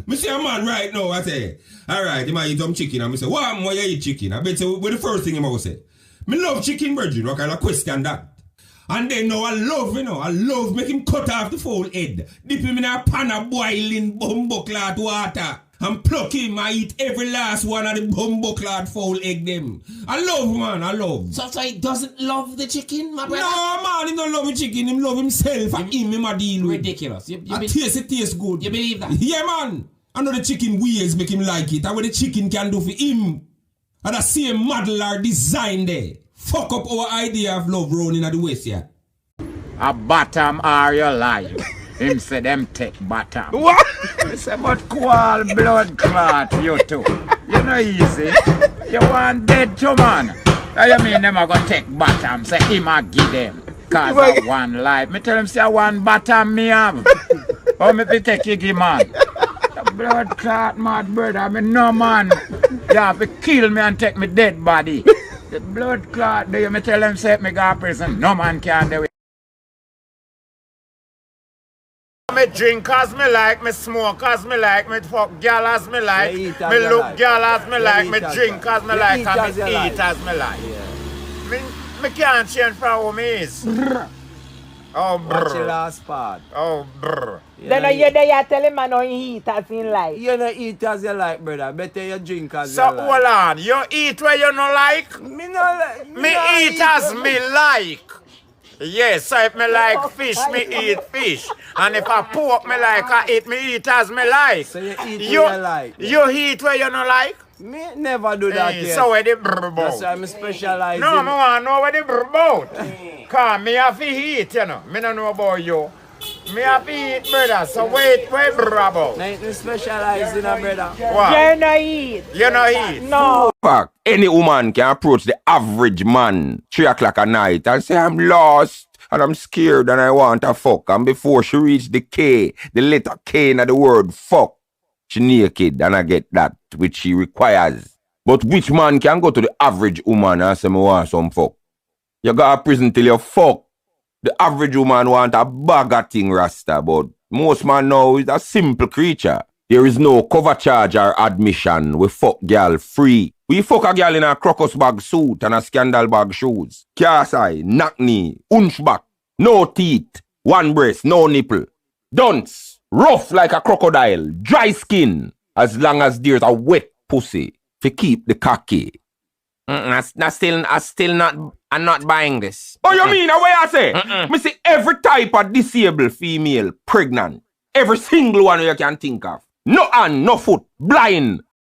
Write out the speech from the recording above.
Me see a man right now, I say, alright, he might eat some chicken. And I say, why you eat chicken? I bet you, what the first thing he say? Me love chicken, virgin. What kind of question that? And then now I love make him cut off the fowl head, dip him in a pan of boiling bumbo-clad water, and pluck him and eat every last one of the bumbo-clad fowl egg them. I love. So he doesn't love the chicken, my brother? No, man, he don't love the chicken, he love himself and him a deal with. Ridiculous. It tastes good. You believe that? Yeah, man. I know the chicken ways make him like it, and what the chicken can do for him. And the same model or design there. Fuck up our idea of love running at the waist, yeah. A bottom are your life. Him say them take bottom. What? He say but cool blood clot you too. You know easy. You want dead too, man. You mean them a go take bottom? Say him a give them. Cause of one life. Me tell him say one bottom me have. How me fi take you give man? The blood clot mad brother. I mean no man. You have to kill me and take me dead body. The blood clot, do you me tell them say me go to prison? No man can do it. Me drink as me like, me smoke as me like, me fuck girl as me like, me look girl as me like, me drink as me like, and me eat as me like. Me can't change from who me is. Oh brr. What's your last part? Oh brr. Then you there tell him man how he eat as in like. You don't eat as you like, brother. Better you drink as So you like. hold on, you eat where you no like? Me no like. Me eat as me like. Yes, so if me like fish, me eat fish. And if I pork me like, I eat as me like. So you eat where you like. You eat where you no like? Me never do that yet. So where the brr That's why bout? I'm specialized No, in. me want to know where the brr bout. Cause me have to eat, you know. Me don't know about you. Me have to eat, brother. So wait brr about? Nothing specialized in a brother. What? You no eat. You no eat? No. Fuck, any woman can approach the average man 3 o'clock at night and say, I'm lost and I'm scared and I want to fuck. And before she reach the K, the letter K in the word fuck, she naked and I get that which she requires. But which man can go to the average woman and say, I want some fuck? You go to prison till you fuck. The average woman want a bag of thing, Rasta, but most man now is a simple creature. There is no cover charge or admission. We fuck girl free. We fuck a girl in a crocus bag suit and a scandal bag shoes. Cast eye, knock knee, hunchback, no teeth, one breast, no nipple. Dunce, rough like a crocodile, dry skin, as long as there's a wet pussy to keep the cocky. I'm not buying this. Oh, you mean the way I say? Me see every type of disabled female pregnant. Every single one you can think of. No hand, no foot, blind,